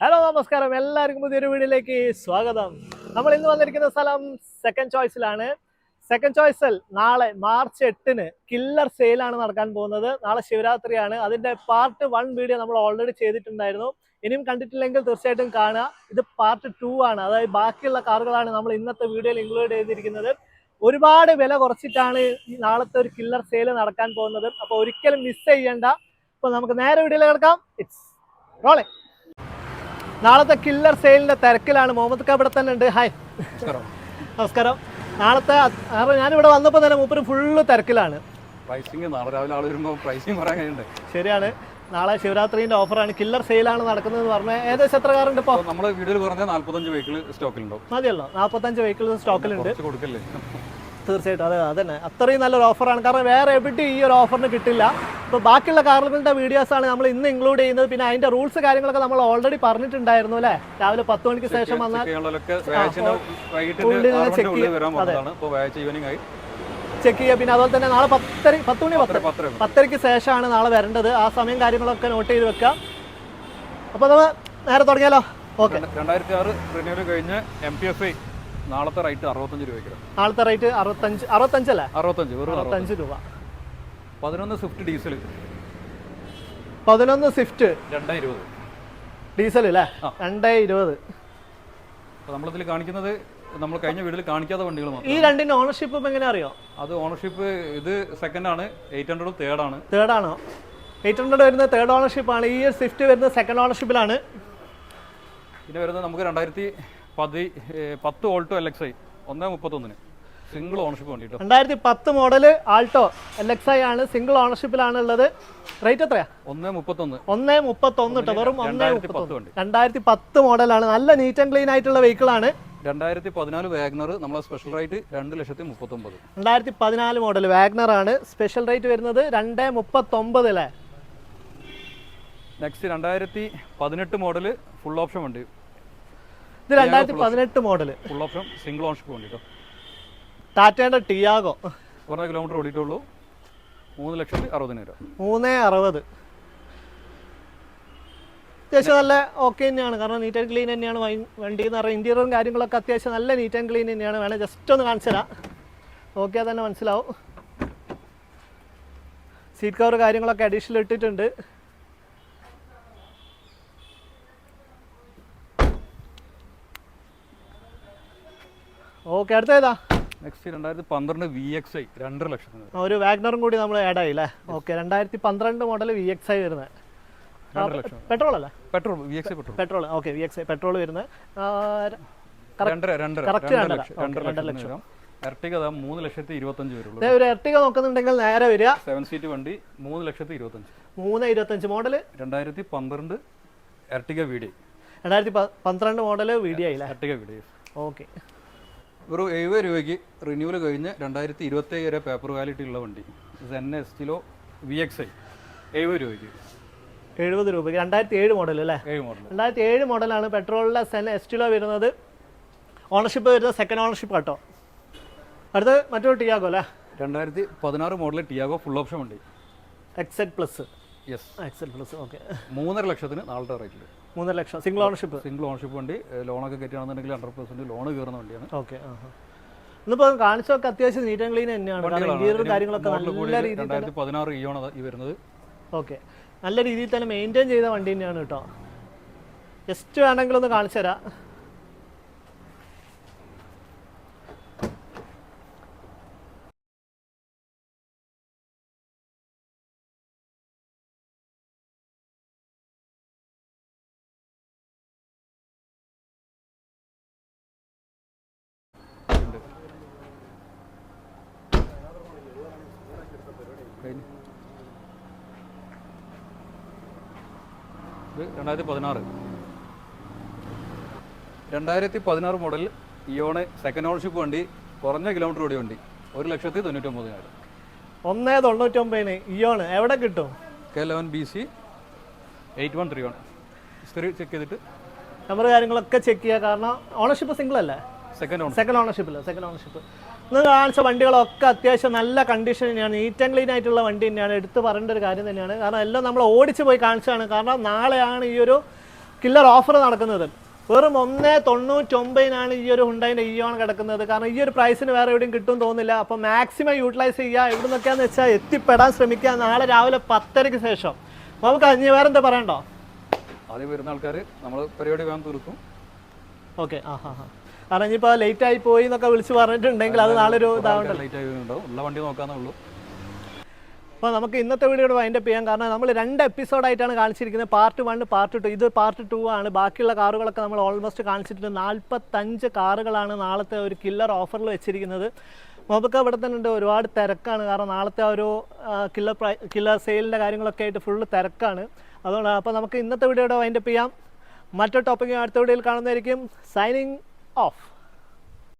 Hello നമസ്കാരം, എല്ലാവർക്കും പുതിയൊരു വീഡിയോയിലേക്ക് സ്വാഗതം. നമ്മൾ ഇന്ന് വന്നിരിക്കുന്ന സ്ഥലം സെക്കൻഡ് ചോയ്സിലാണ്. സെക്കൻഡ് ചോയ്സിൽ നാളെ മാർച്ച് 8-ന് കില്ലർ സെയിലാണ് നടക്കാൻ പോകുന്നത്. നാളെ ശിവരാത്രിയാണ്. അതിന്റെ പാർട്ട് 1 വീഡിയോ നമ്മൾ ഓൾറെഡി ചെയ്തിട്ടുണ്ടായിരുന്നു. ഇനിയും കണ്ടിട്ടില്ലെങ്കിൽ തീർച്ചയായിട്ടും കാണുക. ഇത് പാർട്ട് 2 ആണ്. അതായത് ബാക്കിയുള്ള കാറുകളാണ് നമ്മൾ ഇന്നത്തെ വീഡിയോയിൽ ഇൻക്ലൂഡ് ചെയ്തിരിക്കുന്നത്. ഒരുപാട് വില കുറച്ചിട്ടാണ് ഈ നാളത്തെ ഒരു കില്ലർ സെയിൽ നടക്കാൻ പോകുന്നത്. അപ്പോൾ ഒരിക്കലും മിസ് ചെയ്യേണ്ട. അപ്പോൾ നമുക്ക് നേരെ വീഡിയോയിൽ കിടക്കാം. It's rolling. നാളത്തെ കില്ലർ സെയിലിന്റെ തിരക്കിലാണ്. മുഹമ്മദ് ക ഇവിടെ തന്നെ ഉണ്ട്. ഹായ്, നമസ്കാരം. നാളത്തെ ഞാനിവിടെ വന്നപ്പോൾ തന്നെ മൂപ്പര് ഫുള്ള് തിരക്കിലാണ്. ശരിയാണ്, നാളെ ശിവരാത്രിന്റെ ഓഫറാണ്, കില്ലർ സെയിലാണ് നടക്കുന്നത് പറഞ്ഞാൽ. ഏകദേശം എത്ര കാറുണ്ട് ഇപ്പോൾ? നമ്മുടെ വീഡിയോയിൽ കുറഞ്ഞ 45 വെഹിക്കിൾ സ്റ്റോക്കിലുണ്ടോ? മതിയല്ലോ, 45 വെഹിക്കിൾ സ്റ്റോക്കിലുണ്ട്. തീർച്ചയായിട്ടും അതെ, അതന്നെ അത്രയും നല്ലൊരു ഓഫറാണ്. കാരണം വേറെ എവിടെ ഈ ഒരു ഓഫറിന് കിട്ടില്ല. ഇപ്പോൾ ബാക്കിയുള്ള കാറുകളുടെ വീഡിയോസാണ് നമ്മൾ ഇന്ന് ഇൻക്ലൂഡ് ചെയ്യുന്നത്. പിന്നെ അതിന്റെ റൂൾസ് കാര്യങ്ങളൊക്കെ നമ്മൾ ഓൾറെഡി പറഞ്ഞിട്ടുണ്ടായിരുന്നു അല്ലേ? രാവിലെ 10 മണിക്ക് ശേഷം വന്നാൽ ചെക്ക് ചെയ്യുക. പിന്നെ അതുപോലെ തന്നെ നാളെ 10:10 ശേഷമാണ് നാളെ വരേണ്ടത്. ആ സമയം കാര്യങ്ങളൊക്കെ നോട്ട് ചെയ്ത് വെക്കുക. അപ്പോൾ നമ്മൾ നേരെ തുടങ്ങിയാലോ? ഓക്കെ. 2006 റിന്യൂവൽ കഴിഞ്ഞ് MPFI നാളത്തെ റേറ്റ് 65 രൂപയ്ക്ക്. നാളത്തെ റേറ്റ് 65 അല്ലേ? 65 രൂപ. 11 സ്വിഫ്റ്റ് ഡീസൽ. 11 സ്വിഫ്റ്റ് 220 ഡീസൽ അല്ലേ? 220. നമ്മളിതിൽ കാണിക്കുന്നത് നമ്മൾ കഴിഞ്ഞ വീഡിയോയിൽ കാണിക്കാത്ത വണ്ടികൾ മാത്രം. ഈ രണ്ടിന്റെ ഓണർഷിപ്പ് എങ്ങനെ അറിയോ? അത് ഓണർഷിപ്പ് ഇത് സെക്കൻഡ് ആണ്. 800 തേർഡ് ആണ്. തേർഡ് ആണോ? 800 വരുന്നത് തേർഡ് ഓണർഷിപ്പ് ആണ്. ഈ സ്വിഫ്റ്റ് വരുന്നത് സെക്കൻഡ് ഓണർഷിപ്പിലാണ്. പിന്നെ വരുന്നത് നമുക്ക് 2010 ഓൾട്ടോ LXI 131 സിംഗിൾ ഓണർഷിപ്പ് വേണ്ടിട്ടോ. 2010 മോഡൽ ആൾട്ടോ LXI ആണ്, സിംഗിൾ ഓണർഷിപ്പിലാണ് ഉള്ളത്. റേറ്റ് എത്രയാ? 131 കേട്ടോ, വെറും 131. 2010 മോഡലാണ്. നല്ല നീറ്റ് ആൻഡ് ക്ലീൻ ആയിട്ടുള്ള വെഹിക്കിൾ ആണ്. 2014 വാഗ്നർ നമ്മളെ സ്പെഷ്യൽ റേറ്റ് 2,39,000. 2014 മോഡൽ വാഗ്നർ ആണ്. സ്പെഷ്യൽ റേറ്റ് വരുന്നത് 2,39,000 അല്ലേ? നെക്സ്റ്റ് 2018 മോഡൽ ഫുൾ ഓപ്ഷൻ വണ്ടി. ഇത് 2018 model full option single ownership വണ്ടിട്ടോ. ടാറ്റയുടെ ടിയാഗോ. കുറേ കിലോമീറ്റർ ഓടിയിട്ടുള്ളൂ. 3,60,000. 3,60,000. അത്യാവശ്യം നല്ല ഓക്കെ തന്നെയാണ്. കാരണം നീറ്റ് ആൻഡ് ക്ലീൻ തന്നെയാണ് വണ്ടി എന്ന് പറയുന്നത്. ഇന്റീരിയറും കാര്യങ്ങളൊക്കെ അത്യാവശ്യം നല്ല നീറ്റ് ആൻഡ് ക്ലീൻ തന്നെയാണ്. വേണേൽ ജസ്റ്റ് ഒന്ന് കാണിച്ചു തരാം, നോക്കിയാൽ തന്നെ മനസ്സിലാവും. സീറ്റ് കവർ കാര്യങ്ങളൊക്കെ അഡീഷണൽ ഇട്ടിട്ടുണ്ട്. ഓക്കെ, അടുത്ത ഏതാ? നെക്സ്റ്റ് 2012 VXI 2.5 ലക്ഷത്തിന്. ഒരു വാഗ്നറും കൂടി നമ്മൾ ആഡ് ആയില്ലേ? ഓക്കെ. 2012 മോഡൽ VXI വരുന്നത് പെട്രോൾ അല്ലേ? Petrol VXI petrol. Okay, VXI petrol വരുന്നത് ലക്ഷം. എർട്ടിക 3,25,000 വരുള്ളൂ. ഒരു എർട്ടിക നോക്കുന്നുണ്ടെങ്കിൽ നേരെ വരിക. 7 സീറ്റ് വണ്ടി 3,25,000. 3,25 model 2012 Ertiga VDI. 2012 model VDI അല്ലേ? Ertiga VDI. ഓക്കെ. ഒരു 70 രൂപയ്ക്ക് റിന്യൂവൽ കഴിഞ്ഞ് 2027 വരെ പേപ്പർ വാലിറ്റി ഉള്ള വണ്ടി ZN-Estilo VXI 70 രൂപയ്ക്ക്. 70 രൂപയ്ക്ക്. 2007 മോഡൽ അല്ലേ? 2007 മോഡലാണ്. പെട്രോളിലെ ZN-Estilo വരുന്നത്. ഓണർഷിപ്പ് വരുന്നത് സെക്കൻഡ് ഓണർഷിപ്പ് കേട്ടോ. അടുത്ത് മറ്റൊരു ടിയാഗോ അല്ലേ? 2016 മോഡൽ ടിയാഗോ ഫുൾ ഓപ്ഷൻ വണ്ടി. XZ plus. Yes, XZ plus. Okay. 3.5 ലക്ഷത്തിന് നാളത്തെ റേറ്റിൽ. 3.5 ലക്ഷം സിംഗിൾ ഓണർഷിപ്പ്. സിംഗിൾ ഓണർഷിപ്പ് വണ്ടി. ലോണൊക്കെ കയറ്റുകയാണെന്നുണ്ടെങ്കിൽ 100% ലോൺ കയറുന്ന വണ്ടിയാണ്. ഓക്കെ. ഇന്നിപ്പോൾ കാണിച്ചൊക്കെ അത്യാവശ്യം നീറ്റ് ആൻഡ് ക്ലീൻ തന്നെയാണ്. ഇന്റീരിയർ കാര്യങ്ങളൊക്കെ നല്ല രീതിയിൽ 2016 ഇയോണ് ഈ വരുന്നത്. ഓക്കെ, നല്ല രീതിയിൽ തന്നെ മെയിൻറ്റെയിൻ ചെയ്ത വണ്ടി തന്നെയാണ് കേട്ടോ. ജസ്റ്റ് വേണമെങ്കിൽ ഒന്ന് കാണിച്ചു തരാം. ഇത് 2016 മോഡൽ ഇയോണ് സെക്കൻഡ് ഓണർഷിപ്പ് വണ്ടി. കുറഞ്ഞ കിലോമീറ്റർ ഓടിയ വണ്ടി. 1,99,000. 1,99,000 ഇയോണ് എവിടെ കിട്ടും? K11 BC 8131. ഹിസ്റ്ററി ചെക്ക് ചെയ്തിട്ട് നമ്പർ കാര്യങ്ങളൊക്കെ ചെക്ക് ചെയ്യുക. കാരണം ഓണർഷിപ്പ് സിംഗിൾ അല്ലേ? സെക്കൻഡ് ഓണർഷിപ്പില്ല. Second ownership. ഇന്ന് കാണിച്ച വണ്ടികളൊക്കെ അത്യാവശ്യം നല്ല കണ്ടീഷൻ തന്നെയാണ്. നീറ്റ് ആൻഡ് ക്ലീൻ ആയിട്ടുള്ള വണ്ടി തന്നെയാണ്. എടുത്ത് പറയേണ്ട ഒരു കാര്യം തന്നെയാണ്. കാരണം എല്ലാം നമ്മൾ ഓടിച്ച് പോയി കാണിച്ചതാണ്. കാരണം നാളെയാണ് ഈ ഒരു കില്ലർ ഓഫർ നടക്കുന്നത്. വെറും 1,99 ഈ ഒരു ഹുണ്ടായിൻ്റെ ഇയോൺ കിടക്കുന്നത്. കാരണം ഈ ഒരു പ്രൈസിന് വേറെ എവിടെയും കിട്ടും തോന്നുന്നില്ല. അപ്പോൾ മാക്സിമം യൂട്ടിലൈസ് ചെയ്യുക. എവിടെ നിന്നൊക്കെയാണെന്ന് വെച്ചാൽ എത്തിപ്പെടാൻ ശ്രമിക്കുക. നാളെ രാവിലെ 10:30 ശേഷം. നമുക്ക് അഞ്ഞ് വേറെ എന്താ പറയണ്ടോ? ആദ്യം വരുന്ന ആൾക്കാർ നമ്മൾ പരിപാടി വേഗം തീർക്കും. ഓക്കെ. കാരണം ഇനിയിപ്പോൾ ലേറ്റ് ആയി പോയി എന്നൊക്കെ വിളിച്ച് പറഞ്ഞിട്ടുണ്ടെങ്കിൽ അത് നാളെ ഒരു ഇതാവണ്ടല്ലോ. ലേറ്റ് ആയി ഉണ്ടാവും, ഉള്ള വണ്ടി നോക്കാന്നേ ഉള്ളൂ. അപ്പോൾ നമുക്ക് ഇന്നത്തെ വീഡിയോയുടെ വൈൻഡപ്പ് ചെയ്യാം. കാരണം നമ്മൾ 2 എപ്പിസോഡായിട്ടാണ് കാണിച്ചിരിക്കുന്നത്. Part 1, part 2. ഇത് പാർട്ട് 2 ആണ്. ബാക്കിയുള്ള കാറുകളൊക്കെ നമ്മൾ ഓൾമോസ്റ്റ് കാണിച്ചിട്ടുണ്ട്. 45 കാറുകളാണ് നാളത്തെ ഒരു കില്ലർ ഓഫറിൽ വെച്ചിരിക്കുന്നത്. നമുക്ക് ഇവിടെ തന്നെ ഉണ്ട്, ഒരുപാട് തിരക്കാണ്. കാരണം നാളത്തെ ഒരു കില്ലർ സെയിലിൻ്റെ കാര്യങ്ങളൊക്കെ ആയിട്ട് ഫുള്ള് തിരക്കാണ്. അതുകൊണ്ട് അപ്പോൾ നമുക്ക് ഇന്നത്തെ വീഡിയോയുടെ വൈൻഡപ്പ് ചെയ്യാം. മറ്റൊരു ടോപ്പിക്കും അടുത്ത വീഡിയോയിൽ കാണുന്നതായിരിക്കും. Signing off.